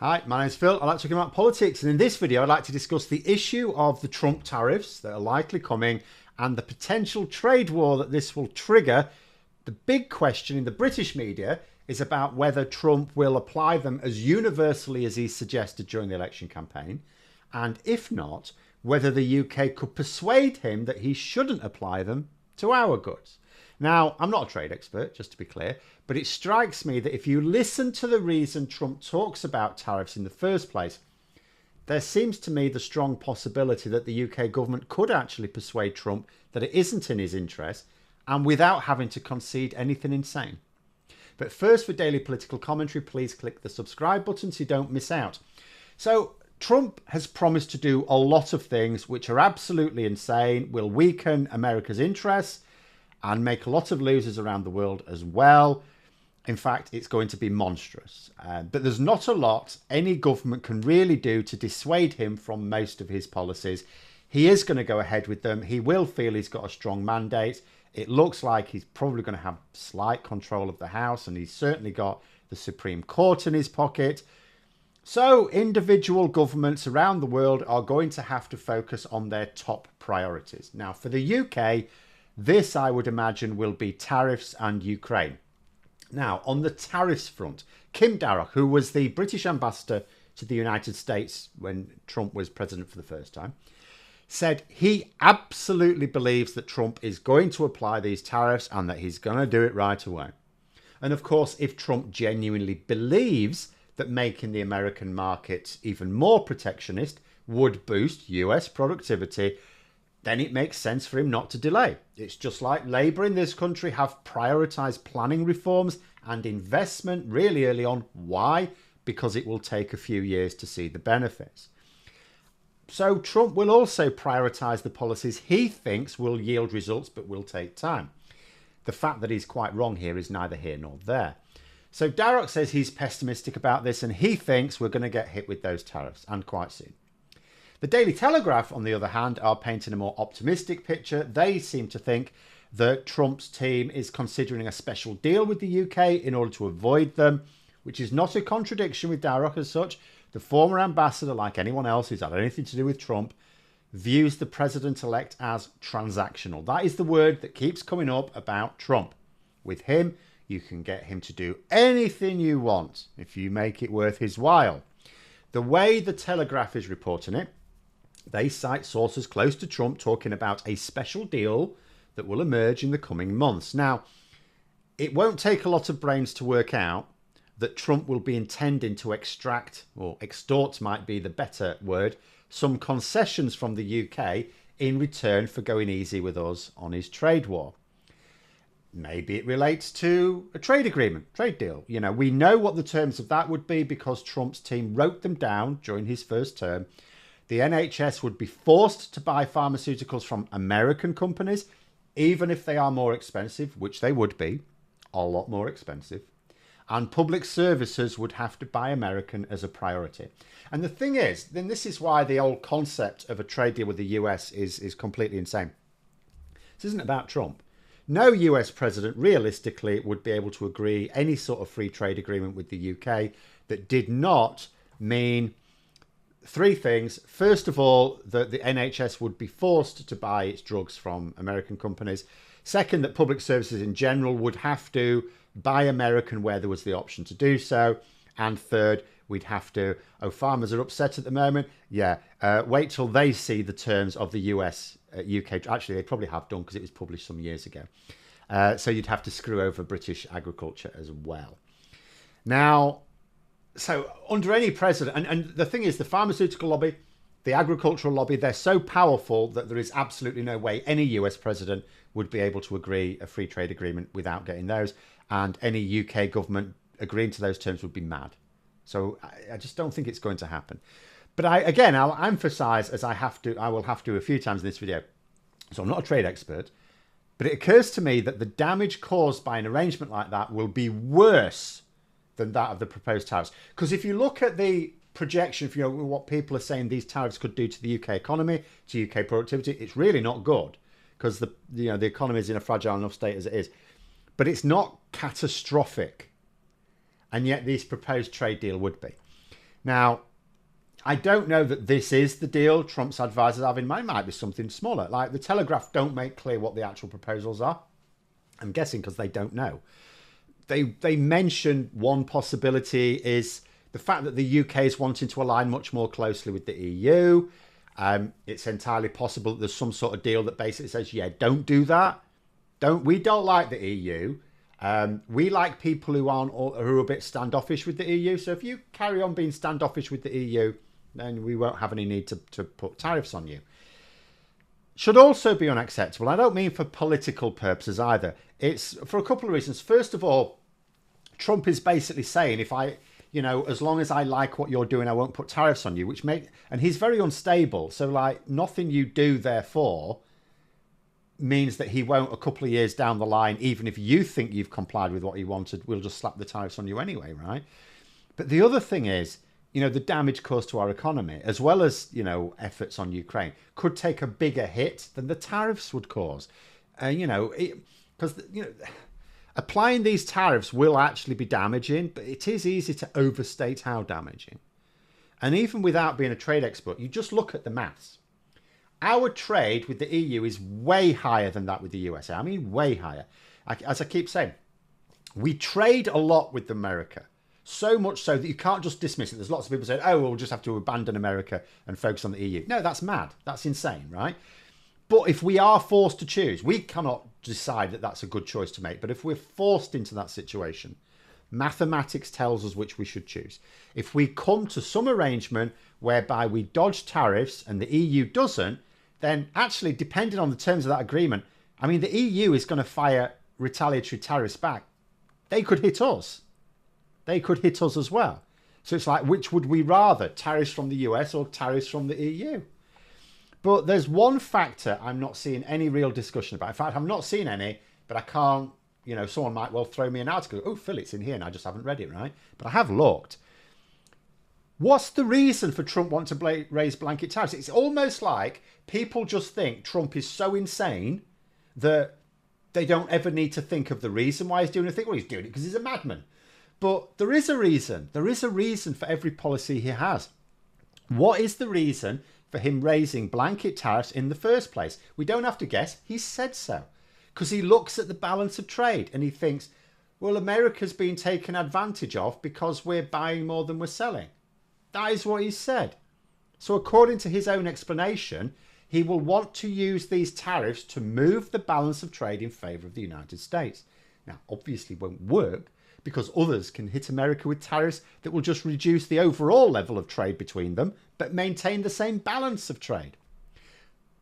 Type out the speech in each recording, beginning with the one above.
Hi, my name's Phil. I like talking about politics, and in this video I'd like to discuss the issue of the Trump tariffs that are likely coming and the potential trade war that this will trigger. The big question in the British media is about whether Trump will apply them as universally as he suggested during the election campaign, and if not, whether the UK could persuade him that he shouldn't apply them to our goods. Now, I'm not a trade expert, just to be clear, but it strikes me that if you listen to the reason Trump talks about tariffs in the first place, there seems to me the strong possibility that the UK government could actually persuade Trump that it isn't in his interest, and without having to concede anything insane. But first, for daily political commentary, please click the subscribe button so you don't miss out. So, Trump has promised to do a lot of things which are absolutely insane, will weaken America's interests, and make a lot of losers around the world as well. In fact, it's going to be monstrous. But there's not a lot any government can really do to dissuade him from most of his policies. He is going to go ahead with them. He will feel he's got a strong mandate. It looks like he's probably going to have slight control of the House, and he's certainly got the Supreme Court in his pocket. So individual governments around the world are going to have to focus on their top priorities. Now, for the UK, this, I would imagine, will be tariffs and Ukraine. Now, on the tariffs front, Kim Darroch, who was the British ambassador to the United States when Trump was president for the first time, said he absolutely believes that Trump is going to apply these tariffs and that he's going to do it right away. And of course, if Trump genuinely believes that making the American market even more protectionist would boost US productivity, then it makes sense for him not to delay. It's just like Labour in this country have prioritised planning reforms and investment really early on. Why? Because it will take a few years to see the benefits. So Trump will also prioritise the policies he thinks will yield results but will take time. The fact that he's quite wrong here is neither here nor there. So Darroch says he's pessimistic about this and he thinks we're going to get hit with those tariffs, and quite soon. The Daily Telegraph, on the other hand, are painting a more optimistic picture. They seem to think that Trump's team is considering a special deal with the UK in order to avoid them, which is not a contradiction with Darroch as such. The former ambassador, like anyone else who's had anything to do with Trump, views the president-elect as transactional. That is the word that keeps coming up about Trump. With him, you can get him to do anything you want if you make it worth his while. The way the Telegraph is reporting it, they cite sources close to Trump talking about a special deal that will emerge in the coming months. Now, it won't take a lot of brains to work out that Trump will be intending to extract, or extort might be the better word, some concessions from the UK in return for going easy with us on his trade war. Maybe it relates to a trade agreement, trade deal. You know, we know what the terms of that would be because Trump's team wrote them down during his first term. The NHS would be forced to buy pharmaceuticals from American companies, even if they are more expensive, which they would be, a lot more expensive. And public services would have to buy American as a priority. And the thing is, then this is why the old concept of a trade deal with the US is completely insane. This isn't about Trump. No US president realistically would be able to agree any sort of free trade agreement with the UK that did not mean three things. First of all, that the NHS would be forced to buy its drugs from American companies. Second, that public services in general would have to buy American where there was the option to do so. And third, we'd have to, farmers are upset at the moment. Yeah, wait till they see the terms of the UK. Actually, they probably have done because it was published some years ago. So you'd have to screw over British agriculture as well. Now, so under any president, and the thing is, the pharmaceutical lobby, the agricultural lobby, they're so powerful that there is absolutely no way any US president would be able to agree a free trade agreement without getting those. And any UK government agreeing to those terms would be mad. So I just don't think it's going to happen. But I'll emphasize, as I will have to a few times in this video. So I'm not a trade expert, but it occurs to me that the damage caused by an arrangement like that will be worse than that of the proposed tariffs. Because if you look at the projection for what people are saying these tariffs could do to the UK economy, to UK productivity, it's really not good because the economy is in a fragile enough state as it is. But it's not catastrophic. And yet this proposed trade deal would be. Now, I don't know that this is the deal Trump's advisors have in mind. It might be something smaller. Like the Telegraph don't make clear what the actual proposals are. I'm guessing because they don't know. They mention one possibility is the fact that the UK is wanting to align much more closely with the EU. It's entirely possible that there's some sort of deal that basically says, yeah, don't do that. We don't like the EU. We like people who are a bit standoffish with the EU. So if you carry on being standoffish with the EU, then we won't have any need to put tariffs on you. Should also be unacceptable. I don't mean for political purposes either. It's for a couple of reasons. First of all, Trump is basically saying, as long as I like what you're doing, I won't put tariffs on you, and he's very unstable. So like nothing you do, therefore, means that he won't a couple of years down the line, even if you think you've complied with what he wanted, we'll just slap the tariffs on you anyway, right? But the other thing is, the damage caused to our economy, as well as, efforts on Ukraine, could take a bigger hit than the tariffs would cause. Because, applying these tariffs will actually be damaging, but it is easy to overstate how damaging. And even without being a trade expert, you just look at the maths. Our trade with the EU is way higher than that with the USA. I mean, way higher. As I keep saying, we trade a lot with America. So much so that you can't just dismiss it. There's lots of people saying, oh, we'll just have to abandon America and focus on the EU. No, that's mad. That's insane, right? But if we are forced to choose, we cannot decide that that's a good choice to make. But if we're forced into that situation, mathematics tells us which we should choose. If we come to some arrangement whereby we dodge tariffs and the EU doesn't, then actually, depending on the terms of that agreement, I mean, the EU is going to fire retaliatory tariffs back. They could hit us. They could hit us as well. So it's like, which would we rather? Tariffs from the US or tariffs from the EU? But there's one factor I'm not seeing any real discussion about. In fact, I'm not seeing any, but I can't, someone might well throw me an article. Oh, Phil, it's in here and I just haven't read it, right? But I have looked. What's the reason for Trump wanting to raise blanket tariffs? It's almost like people just think Trump is so insane that they don't ever need to think of the reason why he's doing anything. Well, he's doing it because he's a madman. But there is a reason. There is a reason for every policy he has. What is the reason for him raising blanket tariffs in the first place? We don't have to guess. He said so. Because he looks at the balance of trade and he thinks, well, America's being taken advantage of because we're buying more than we're selling. That is what he said. So according to his own explanation, he will want to use these tariffs to move the balance of trade in favour of the United States. Now, obviously it won't work because others can hit America with tariffs that will just reduce the overall level of trade between them, but maintain the same balance of trade.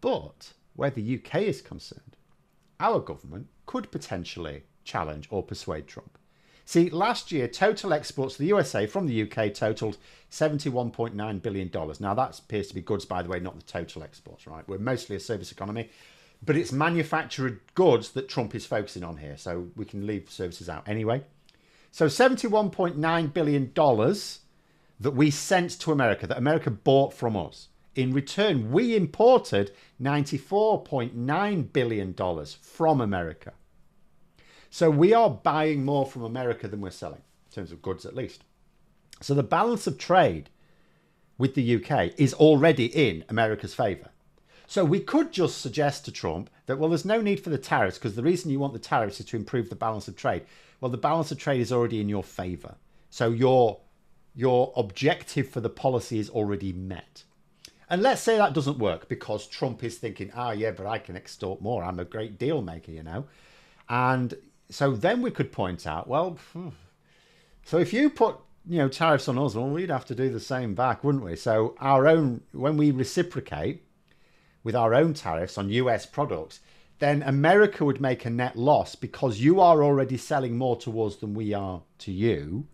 But where the UK is concerned, our government could potentially challenge or persuade Trump. See, last year, total exports to the USA from the UK totaled $71.9 billion. Now, that appears to be goods, by the way, not the total exports, right? We're mostly a service economy, but it's manufactured goods that Trump is focusing on here, so we can leave services out anyway. So $71.9 billion that we sent to America, that America bought from us. In return, we imported $94.9 billion from America. So we are buying more from America than we're selling, in terms of goods at least. So the balance of trade with the UK is already in America's favour. So we could just suggest to Trump that, well, there's no need for the tariffs because the reason you want the tariffs is to improve the balance of trade. Well, the balance of trade is already in your favour. So your objective for the policy is already met. And let's say that doesn't work because Trump is thinking, yeah, but I can extort more. I'm a great deal maker, And so then we could point out, well, so if you put, tariffs on us, well, we'd have to do the same back, wouldn't we? So when we reciprocate with our own tariffs on US products, then America would make a net loss because you are already selling more to us than we are to you.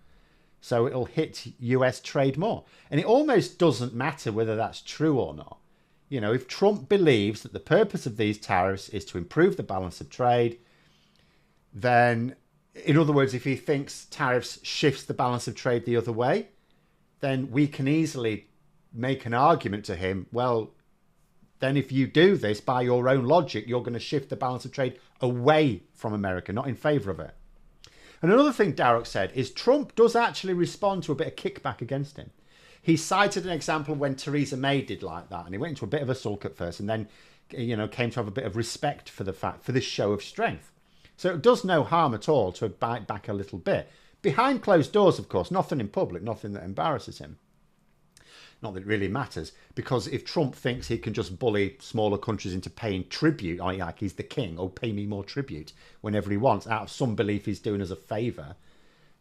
So it'll hit US trade more. And it almost doesn't matter whether that's true or not. If Trump believes that the purpose of these tariffs is to improve the balance of trade, then, in other words, if he thinks tariffs shifts the balance of trade the other way, then we can easily make an argument to him, well, then if you do this by your own logic, you're going to shift the balance of trade away from America, not in favour of it. And another thing Darroch said is Trump does actually respond to a bit of kickback against him. He cited an example when Theresa May did like that, and he went into a bit of a sulk at first, and then, you know, came to have a bit of respect for the fact, for this show of strength. So it does no harm at all to bite back a little bit. Behind closed doors, of course, nothing in public, nothing that embarrasses him. Not that it really matters, because if Trump thinks he can just bully smaller countries into paying tribute, like he's the king, oh, pay me more tribute whenever he wants, out of some belief he's doing us a favour,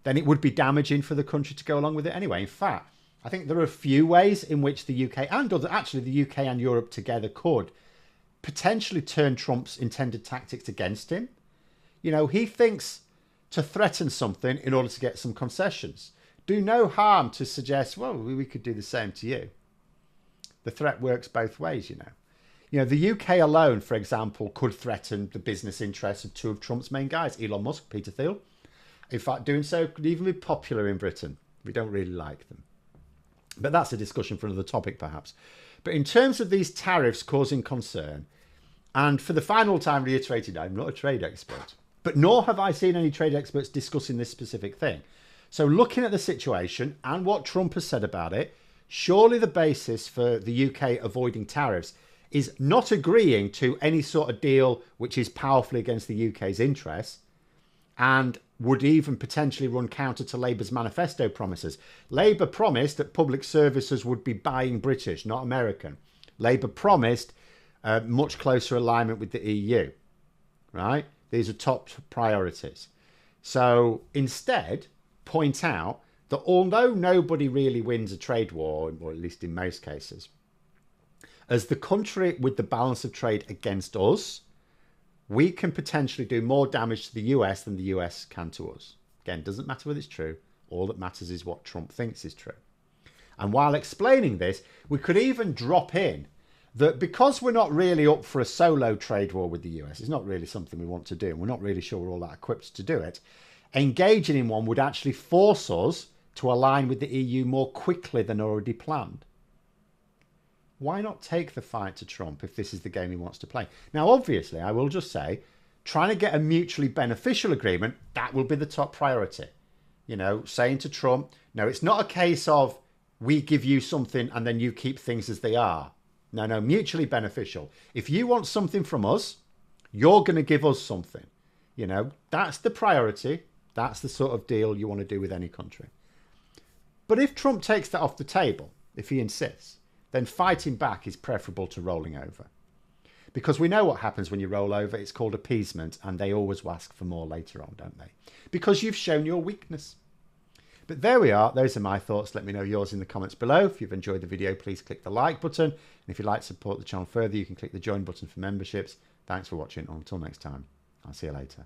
then it would be damaging for the country to go along with it anyway. In fact, I think there are a few ways in which the UK and actually the UK and Europe together could potentially turn Trump's intended tactics against him. You know, he thinks to threaten something in order to get some concessions. Do no harm to suggest, well, we could do the same to you. The threat works both ways, you know. You know, the UK alone, for example, could threaten the business interests of two of Trump's main guys, Elon Musk, Peter Thiel. In fact, doing so could even be popular in Britain. We don't really like them. But that's a discussion for another topic, perhaps. But in terms of these tariffs causing concern, and for the final time reiterated, I'm not a trade expert, but nor have I seen any trade experts discussing this specific thing. So looking at the situation and what Trump has said about it, surely the basis for the UK avoiding tariffs is not agreeing to any sort of deal which is powerfully against the UK's interests and would even potentially run counter to Labour's manifesto promises. Labour promised that public services would be buying British, not American. Labour promised much closer alignment with the EU, right? These are top priorities. So instead, point out that although nobody really wins a trade war, or at least in most cases, as the country with the balance of trade against us, we can potentially do more damage to the US than the US can to us. Again, doesn't matter whether it's true. All that matters is what Trump thinks is true. And while explaining this, we could even drop in that because we're not really up for a solo trade war with the US, it's not really something we want to do, and we're not really sure we're all that equipped to do it, engaging in one would actually force us to align with the EU more quickly than already planned. Why not take the fight to Trump if this is the game he wants to play? Now, obviously, I will just say, trying to get a mutually beneficial agreement, that will be the top priority. You know, saying to Trump, no, it's not a case of we give you something and then you keep things as they are. No, mutually beneficial. If you want something from us, you're going to give us something. You know, that's the priority. That's the sort of deal you want to do with any country. But if Trump takes that off the table, if he insists, then fighting back is preferable to rolling over. Because we know what happens when you roll over. It's called appeasement, and they always ask for more later on, don't they? Because you've shown your weakness. But there we are. Those are my thoughts. Let me know yours in the comments below. If you've enjoyed the video, please click the like button. And if you'd like to support the channel further, you can click the join button for memberships. Thanks for watching. Until next time, I'll see you later.